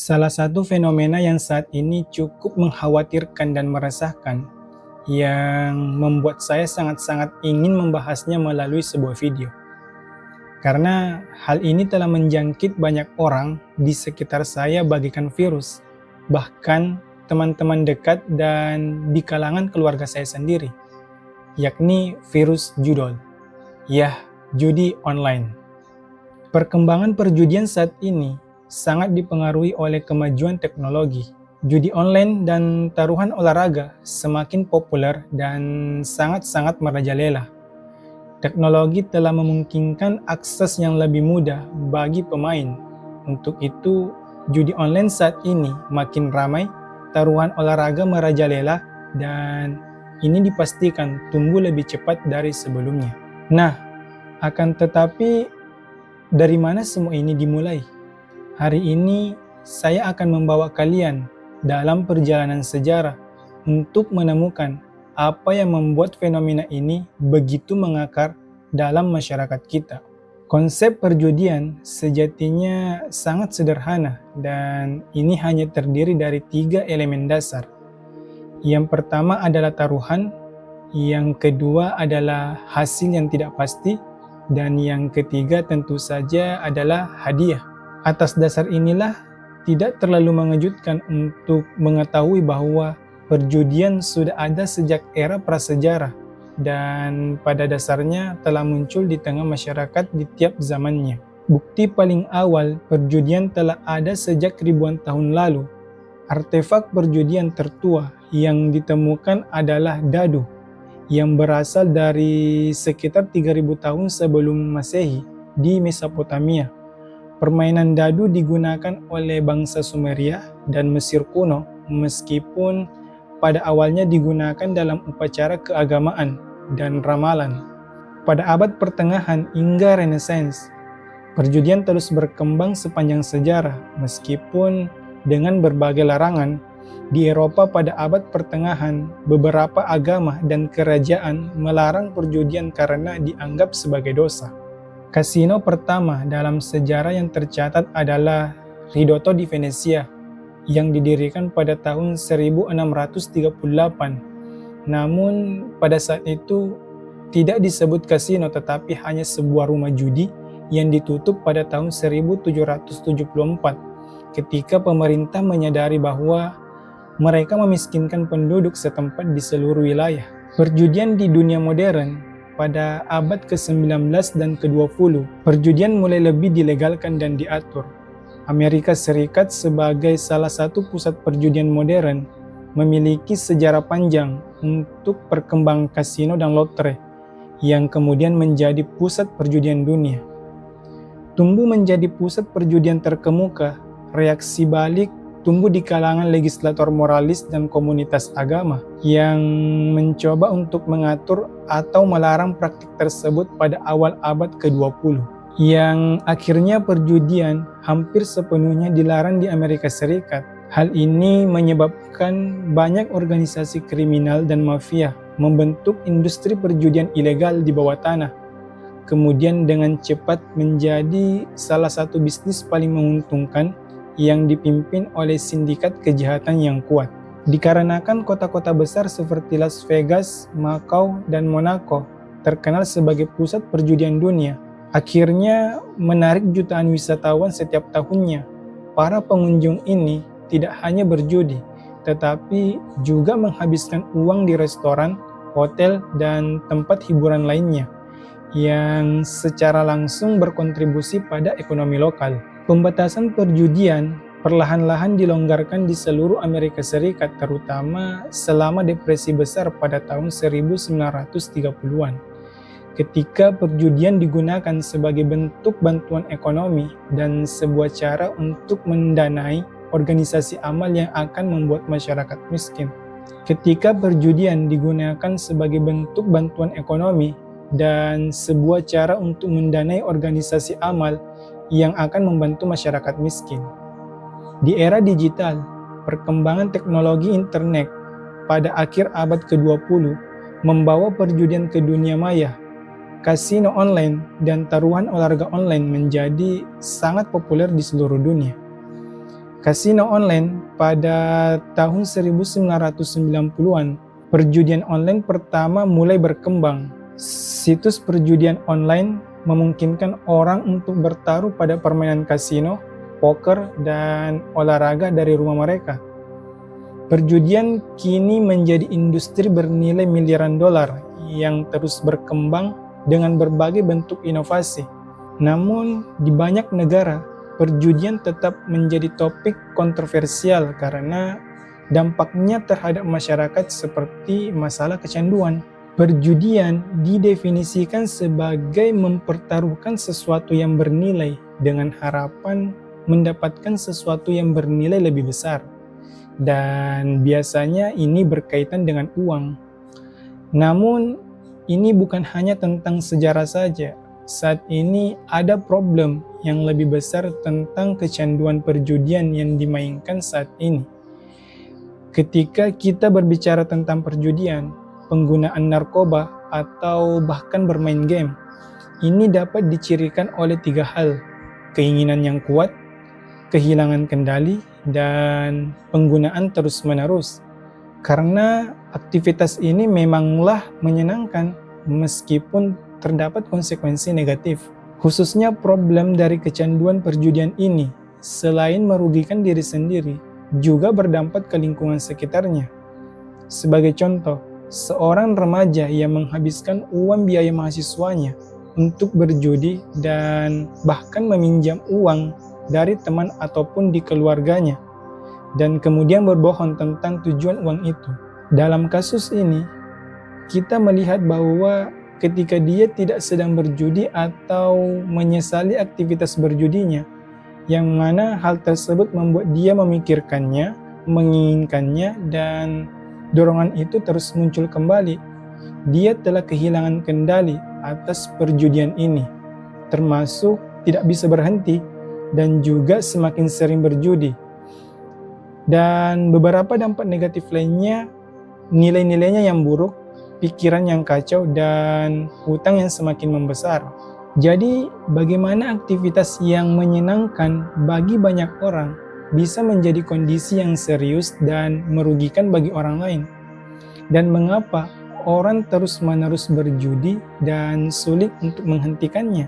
Salah satu fenomena yang saat ini cukup mengkhawatirkan dan meresahkan, yang membuat saya sangat-sangat ingin membahasnya melalui sebuah video. Karena hal ini telah menjangkit banyak orang di sekitar saya bagaikan virus, bahkan teman-teman dekat dan di kalangan keluarga saya sendiri, yakni virus judol. Yah, judi online. Perkembangan perjudian saat ini sangat dipengaruhi oleh kemajuan teknologi. Judi online dan taruhan olahraga semakin populer dan sangat-sangat merajalela. Teknologi telah memungkinkan akses yang lebih mudah bagi pemain. Untuk itu, judi online saat ini makin ramai, taruhan olahraga merajalela, dan ini dipastikan tumbuh lebih cepat dari sebelumnya. Nah, akan tetapi dari mana semua ini dimulai? Hari ini saya akan membawa kalian dalam perjalanan sejarah untuk menemukan apa yang membuat fenomena ini begitu mengakar dalam masyarakat kita. Konsep perjudian sejatinya sangat sederhana dan ini hanya terdiri dari 3 elemen dasar. Yang pertama adalah taruhan, yang kedua adalah hasil yang tidak pasti, dan yang ketiga tentu saja adalah hadiah. Atas dasar inilah tidak terlalu mengejutkan untuk mengetahui bahwa perjudian sudah ada sejak era prasejarah dan pada dasarnya telah muncul di tengah masyarakat di tiap zamannya. Bukti paling awal perjudian telah ada sejak ribuan tahun lalu. Artefak perjudian tertua yang ditemukan adalah dadu yang berasal dari sekitar 3000 tahun sebelum Masehi di Mesopotamia. Permainan dadu digunakan oleh bangsa Sumeria dan Mesir kuno meskipun pada awalnya digunakan dalam upacara keagamaan dan ramalan. Pada abad pertengahan hingga Renaissance, perjudian terus berkembang sepanjang sejarah meskipun dengan berbagai larangan. Di Eropa pada abad pertengahan, beberapa agama dan kerajaan melarang perjudian karena dianggap sebagai dosa. Kasino pertama dalam sejarah yang tercatat adalah Ridotto di Venesia yang didirikan pada tahun 1638. Namun pada saat itu tidak disebut kasino tetapi hanya sebuah rumah judi yang ditutup pada tahun 1774 ketika pemerintah menyadari bahwa mereka memiskinkan penduduk setempat di seluruh wilayah. Perjudian di dunia modern pada abad ke-19 dan ke-20, perjudian mulai lebih dilegalkan dan diatur. Amerika Serikat sebagai salah satu pusat perjudian modern memiliki sejarah panjang untuk perkembangan kasino dan lotre yang kemudian menjadi pusat perjudian dunia. Tumbuh menjadi pusat perjudian terkemuka, reaksi balik tumbuh di kalangan legislator moralis dan komunitas agama yang mencoba untuk mengatur atau melarang praktik tersebut pada awal abad ke-20. Yang akhirnya perjudian hampir sepenuhnya dilarang di Amerika Serikat. Hal ini menyebabkan banyak organisasi kriminal dan mafia membentuk industri perjudian ilegal di bawah tanah. Kemudian dengan cepat menjadi salah satu bisnis paling menguntungkan yang dipimpin oleh sindikat kejahatan yang kuat. Dikarenakan kota-kota besar seperti Las Vegas, Macau, dan Monaco terkenal sebagai pusat perjudian dunia, akhirnya menarik jutaan wisatawan setiap tahunnya. Para pengunjung ini tidak hanya berjudi, tetapi juga menghabiskan uang di restoran, hotel, dan tempat hiburan lainnya, yang secara langsung berkontribusi pada ekonomi lokal. Pembatasan perjudian perlahan-lahan dilonggarkan di seluruh Amerika Serikat, terutama selama depresi besar pada tahun 1930-an. Ketika perjudian digunakan sebagai bentuk bantuan ekonomi dan sebuah cara untuk mendanai organisasi amal yang akan membuat masyarakat miskin. Ketika perjudian digunakan sebagai bentuk bantuan ekonomi dan sebuah cara untuk mendanai organisasi amal yang akan membantu masyarakat miskin. Di era digital, perkembangan teknologi internet pada akhir abad ke-20 membawa perjudian ke dunia maya. Kasino online dan taruhan olahraga online menjadi sangat populer di seluruh dunia. Kasino online pada tahun 1990-an, perjudian online pertama mulai berkembang. Situs perjudian online memungkinkan orang untuk bertaruh pada permainan kasino, poker, dan olahraga dari rumah mereka. Perjudian kini menjadi industri bernilai miliaran dolar yang terus berkembang dengan berbagai bentuk inovasi. Namun, di banyak negara, perjudian tetap menjadi topik kontroversial karena dampaknya terhadap masyarakat seperti masalah kecanduan. Perjudian didefinisikan sebagai mempertaruhkan sesuatu yang bernilai dengan harapan mendapatkan sesuatu yang bernilai lebih besar. Dan biasanya ini berkaitan dengan uang. Namun, ini bukan hanya tentang sejarah saja. Saat ini ada problem yang lebih besar tentang kecanduan perjudian yang dimainkan saat ini. Ketika kita berbicara tentang perjudian, penggunaan narkoba, atau bahkan bermain game, ini dapat dicirikan oleh 3 hal: keinginan yang kuat, kehilangan kendali, dan penggunaan terus-menerus. Karena aktivitas ini memanglah menyenangkan, meskipun terdapat konsekuensi negatif. Khususnya problem dari kecanduan perjudian ini, selain merugikan diri sendiri, juga berdampak ke lingkungan sekitarnya. Sebagai contoh, seorang remaja yang menghabiskan uang biaya mahasiswanya untuk berjudi dan bahkan meminjam uang dari teman ataupun di keluarganya, dan kemudian berbohong tentang tujuan uang itu. Dalam kasus ini, kita melihat bahwa ketika dia tidak sedang berjudi atau menyesali aktivitas berjudinya, yang mana hal tersebut membuat dia memikirkannya, menginginkannya, dan dorongan itu terus muncul kembali. Dia telah kehilangan kendali atas perjudian ini, termasuk tidak bisa berhenti dan juga semakin sering berjudi. Dan beberapa dampak negatif lainnya, nilai-nilainya yang buruk, pikiran yang kacau, dan hutang yang semakin membesar. Jadi, bagaimana aktivitas yang menyenangkan bagi banyak orang bisa menjadi kondisi yang serius dan merugikan bagi orang lain? Dan mengapa orang terus-menerus berjudi dan sulit untuk menghentikannya?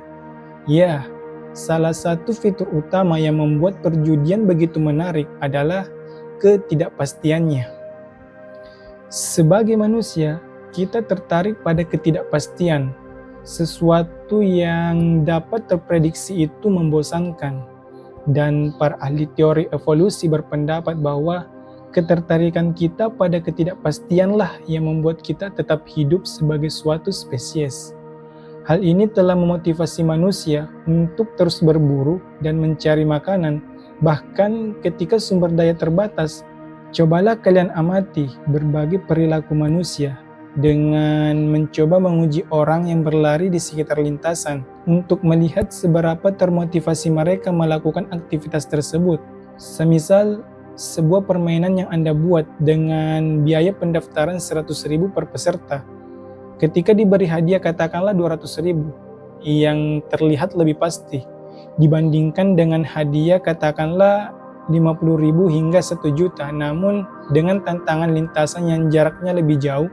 Ya, salah satu fitur utama yang membuat perjudian begitu menarik adalah ketidakpastiannya. Sebagai manusia, kita tertarik pada ketidakpastian. Sesuatu yang dapat terprediksi itu membosankan. Dan para ahli teori evolusi berpendapat bahwa ketertarikan kita pada ketidakpastianlah yang membuat kita tetap hidup sebagai suatu spesies. Hal ini telah memotivasi manusia untuk terus berburu dan mencari makanan, bahkan ketika sumber daya terbatas. Cobalah kalian amati berbagai perilaku manusia dengan mencoba menguji orang yang berlari di sekitar lintasan untuk melihat seberapa termotivasi mereka melakukan aktivitas tersebut. Semisal sebuah permainan yang Anda buat dengan biaya pendaftaran 100.000 per peserta. Ketika diberi hadiah katakanlah 200.000, yang terlihat lebih pasti dibandingkan dengan hadiah katakanlah 50.000 hingga 1 juta, namun dengan tantangan lintasan yang jaraknya lebih jauh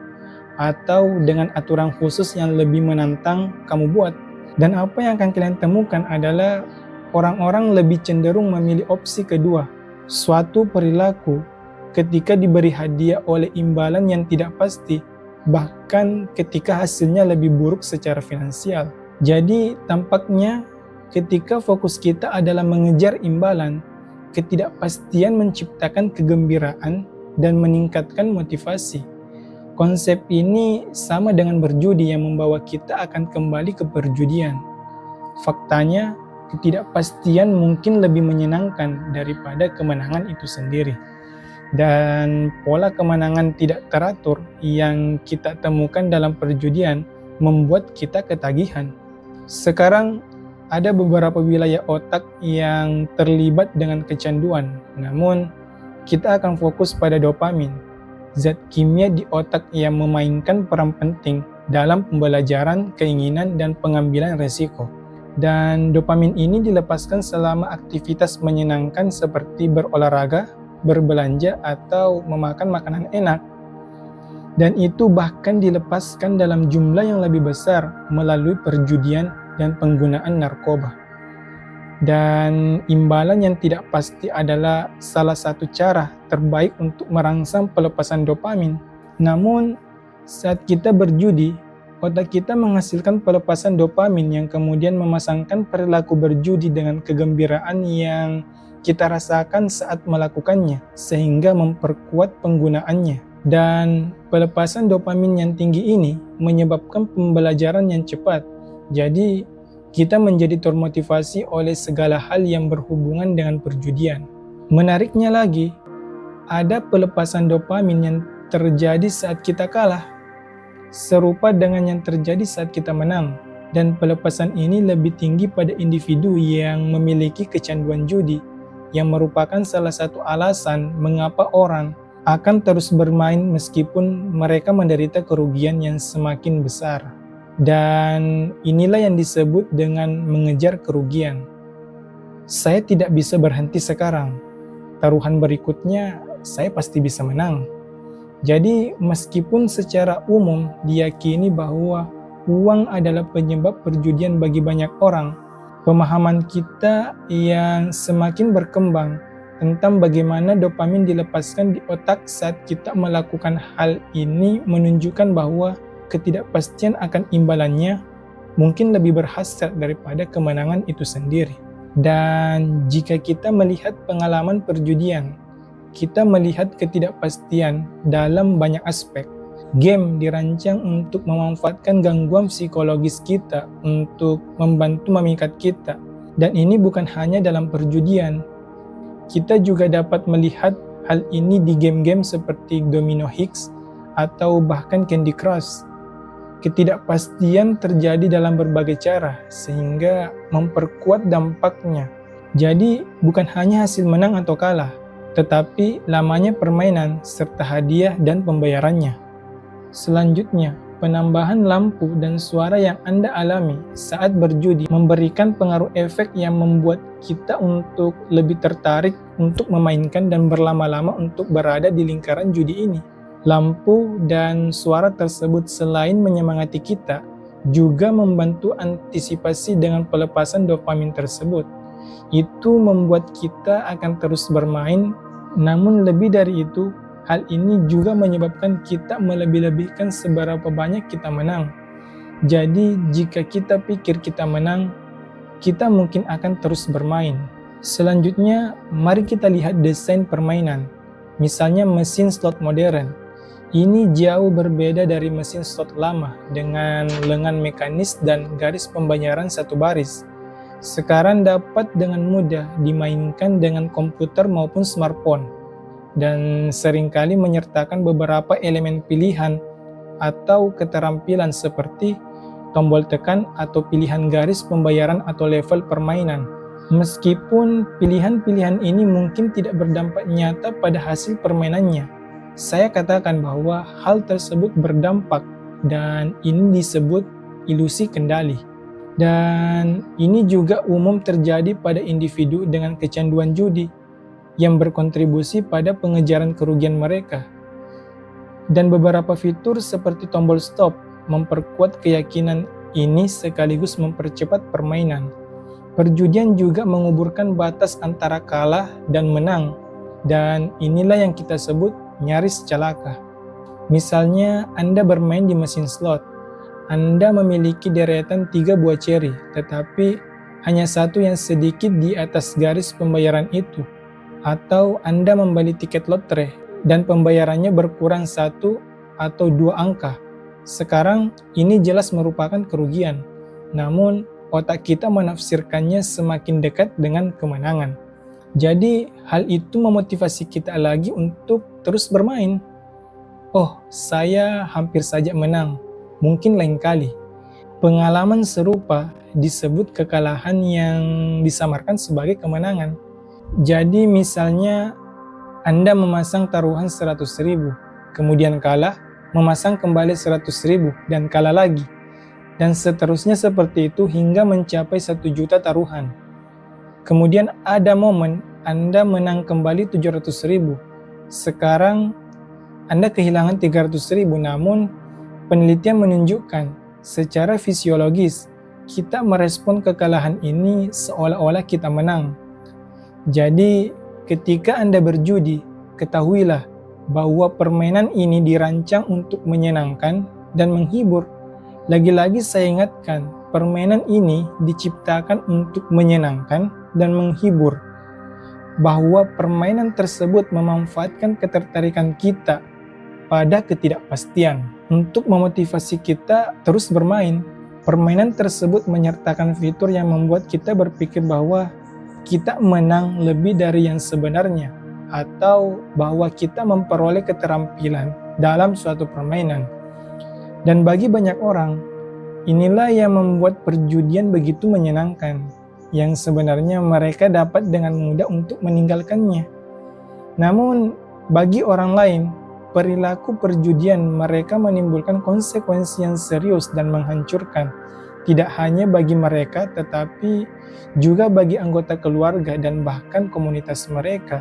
atau dengan aturan khusus yang lebih menantang kamu buat. Dan apa yang akan kalian temukan adalah orang-orang lebih cenderung memilih opsi kedua, suatu perilaku ketika diberi hadiah oleh imbalan yang tidak pasti, bahkan ketika hasilnya lebih buruk secara finansial. Jadi tampaknya ketika fokus kita adalah mengejar imbalan, ketidakpastian menciptakan kegembiraan dan meningkatkan motivasi. Konsep ini sama dengan berjudi yang membawa kita akan kembali ke perjudian. Faktanya, ketidakpastian mungkin lebih menyenangkan daripada kemenangan itu sendiri. Dan pola kemenangan tidak teratur yang kita temukan dalam perjudian membuat kita ketagihan. Sekarang, ada beberapa wilayah otak yang terlibat dengan kecanduan, namun kita akan fokus pada dopamin, zat kimia di otak yang memainkan peran penting dalam pembelajaran, keinginan, dan pengambilan resiko. Dan dopamin ini dilepaskan selama aktivitas menyenangkan seperti berolahraga, berbelanja, atau memakan makanan enak. Dan itu bahkan dilepaskan dalam jumlah yang lebih besar melalui perjudian dan penggunaan narkoba. Dan imbalan yang tidak pasti adalah salah satu cara terbaik untuk merangsang pelepasan dopamin. Namun, saat kita berjudi, otak kita menghasilkan pelepasan dopamin yang kemudian memasangkan perilaku berjudi dengan kegembiraan yang kita rasakan saat melakukannya, sehingga memperkuat penggunaannya. Dan pelepasan dopamin yang tinggi ini menyebabkan pembelajaran yang cepat. Jadi, kita menjadi termotivasi oleh segala hal yang berhubungan dengan perjudian. Menariknya lagi, ada pelepasan dopamin yang terjadi saat kita kalah, serupa dengan yang terjadi saat kita menang. Dan pelepasan ini lebih tinggi pada individu yang memiliki kecanduan judi, yang merupakan salah satu alasan mengapa orang akan terus bermain meskipun mereka menderita kerugian yang semakin besar. Dan inilah yang disebut dengan mengejar kerugian. Saya tidak bisa berhenti sekarang. Taruhan berikutnya saya pasti bisa menang. Jadi meskipun secara umum diyakini bahwa uang adalah penyebab perjudian bagi banyak orang, pemahaman kita yang semakin berkembang tentang bagaimana dopamin dilepaskan di otak saat kita melakukan hal ini menunjukkan bahwa ketidakpastian akan imbalannya mungkin lebih berhasrat daripada kemenangan itu sendiri. Dan jika kita melihat pengalaman perjudian, kita melihat ketidakpastian dalam banyak aspek. Game dirancang untuk memanfaatkan gangguan psikologis kita untuk membantu memikat kita. Dan ini bukan hanya dalam perjudian. Kita juga dapat melihat hal ini di game-game seperti Domino Hicks atau bahkan Candy Crush. Ketidakpastian terjadi dalam berbagai cara sehingga memperkuat dampaknya. Jadi bukan hanya hasil menang atau kalah, tetapi lamanya permainan serta hadiah dan pembayarannya. Selanjutnya, penambahan lampu dan suara yang Anda alami saat berjudi memberikan pengaruh efek yang membuat kita untuk lebih tertarik untuk memainkan dan berlama-lama untuk berada di lingkaran judi ini. Lampu dan suara tersebut selain menyemangati kita, juga membantu antisipasi dengan pelepasan dopamin tersebut. Itu membuat kita akan terus bermain, namun lebih dari itu, hal ini juga menyebabkan kita melebih-lebihkan seberapa banyak kita menang. Jadi, jika kita pikir kita menang, kita mungkin akan terus bermain. Selanjutnya, mari kita lihat desain permainan. Misalnya mesin slot modern. Ini jauh berbeda dari mesin slot lama dengan lengan mekanis dan garis pembayaran satu baris. Sekarang dapat dengan mudah dimainkan dengan komputer maupun smartphone, dan seringkali menyertakan beberapa elemen pilihan atau keterampilan seperti tombol tekan atau pilihan garis pembayaran atau level permainan. Meskipun pilihan-pilihan ini mungkin tidak berdampak nyata pada hasil permainannya, saya katakan bahwa hal tersebut berdampak dan ini disebut ilusi kendali. Dan ini juga umum terjadi pada individu dengan kecanduan judi yang berkontribusi pada pengejaran kerugian mereka. Dan beberapa fitur seperti tombol stop memperkuat keyakinan ini sekaligus mempercepat permainan. Perjudian juga menguburkan batas antara kalah dan menang, dan inilah yang kita sebut nyaris celaka. Misalnya Anda bermain di mesin slot. Anda memiliki deretan 3 buah ceri, tetapi hanya satu yang sedikit di atas garis pembayaran itu. Atau Anda membeli tiket lotre dan pembayarannya berkurang 1 atau 2 angka. Sekarang ini jelas merupakan kerugian, namun otak kita menafsirkannya semakin dekat dengan kemenangan. Jadi hal itu memotivasi kita lagi untuk terus bermain. Oh, saya hampir saja menang, mungkin lain kali. Pengalaman serupa disebut kekalahan yang disamarkan sebagai kemenangan. Jadi misalnya Anda memasang taruhan 100.000, kemudian kalah, memasang kembali 100.000 dan kalah lagi. dan seterusnya seperti itu hingga mencapai 1 juta taruhan. Kemudian ada momen Anda menang kembali 700.000. Sekarang Anda kehilangan 300.000, namun penelitian menunjukkan secara fisiologis kita merespon kekalahan ini seolah-olah kita menang. Jadi ketika Anda berjudi, ketahuilah bahwa permainan ini dirancang untuk menyenangkan dan menghibur. Lagi-lagi saya ingatkan, permainan ini diciptakan untuk menyenangkan dan menghibur, bahwa permainan tersebut memanfaatkan ketertarikan kita pada ketidakpastian untuk memotivasi kita terus bermain. Permainan tersebut menyertakan fitur yang membuat kita berpikir bahwa kita menang lebih dari yang sebenarnya, atau bahwa kita memperoleh keterampilan dalam suatu permainan. Dan bagi banyak orang, inilah yang membuat perjudian begitu menyenangkan, yang sebenarnya mereka dapat dengan mudah untuk meninggalkannya. Namun, bagi orang lain, perilaku perjudian mereka menimbulkan konsekuensi yang serius dan menghancurkan, tidak hanya bagi mereka, tetapi juga bagi anggota keluarga dan bahkan komunitas mereka.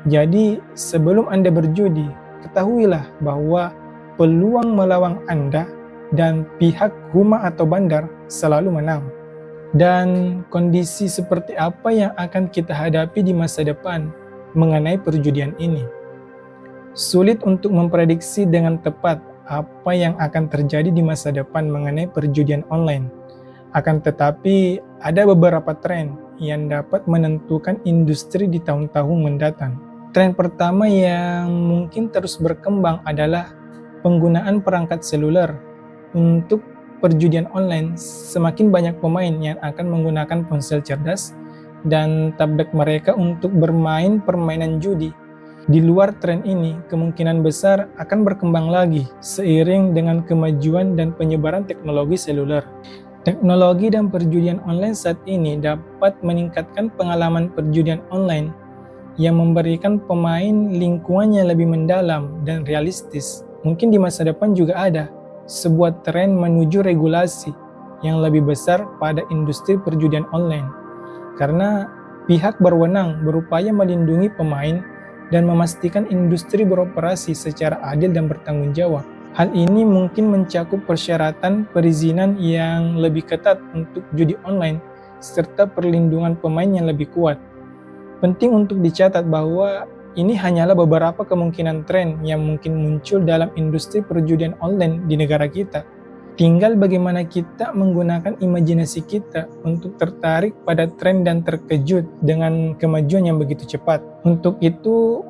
Jadi, sebelum Anda berjudi, ketahuilah bahwa peluang melawan Anda dan pihak rumah atau bandar selalu menang. Dan kondisi seperti apa yang akan kita hadapi di masa depan mengenai perjudian ini? Sulit untuk memprediksi dengan tepat apa yang akan terjadi di masa depan mengenai perjudian online. Akan tetapi, ada beberapa tren yang dapat menentukan industri di tahun-tahun mendatang. Tren pertama yang mungkin terus berkembang adalah penggunaan perangkat seluler untuk perjudian online. Semakin banyak pemain yang akan menggunakan ponsel cerdas dan tablet mereka untuk bermain permainan judi. Di luar tren ini, kemungkinan besar akan berkembang lagi seiring dengan kemajuan dan penyebaran teknologi seluler. Teknologi dan perjudian online saat ini dapat meningkatkan pengalaman perjudian online yang memberikan pemain lingkungan yang lebih mendalam dan realistis. Mungkin di masa depan juga ada sebuah tren menuju regulasi yang lebih besar pada industri perjudian online, karena pihak berwenang berupaya melindungi pemain dan memastikan industri beroperasi secara adil dan bertanggung jawab. Hal ini mungkin mencakup persyaratan perizinan yang lebih ketat untuk judi online, serta perlindungan pemain yang lebih kuat. Penting untuk dicatat bahwa ini hanyalah beberapa kemungkinan tren yang mungkin muncul dalam industri perjudian online di negara kita. Tinggal bagaimana kita menggunakan imajinasi kita untuk tertarik pada tren dan terkejut dengan kemajuan yang begitu cepat. Untuk itu,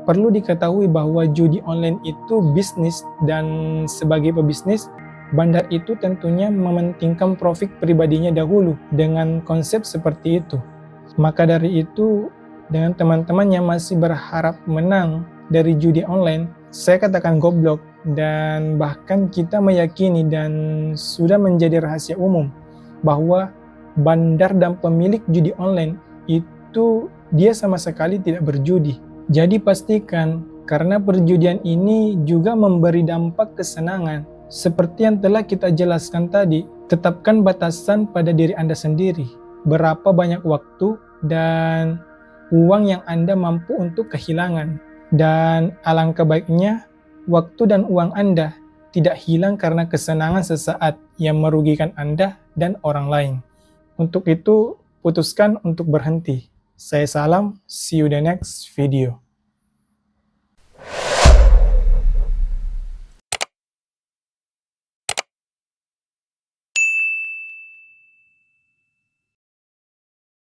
perlu diketahui bahwa judi online itu bisnis, dan sebagai pebisnis, bandar itu tentunya mementingkan profit pribadinya dahulu dengan konsep seperti itu. Maka dari itu, dengan teman-teman yang masih berharap menang dari judi online, saya katakan goblok, dan bahkan kita meyakini dan sudah menjadi rahasia umum bahwa bandar dan pemilik judi online itu dia sama sekali tidak berjudi. Jadi pastikan, karena perjudian ini juga memberi dampak kesenangan. Seperti yang telah kita jelaskan tadi, tetapkan batasan pada diri Anda sendiri. Berapa banyak waktu dan uang yang Anda mampu untuk kehilangan. Dan alangkah baiknya, waktu dan uang Anda tidak hilang karena kesenangan sesaat yang merugikan Anda dan orang lain. Untuk itu, putuskan untuk berhenti. Saya Salam, see you the next video.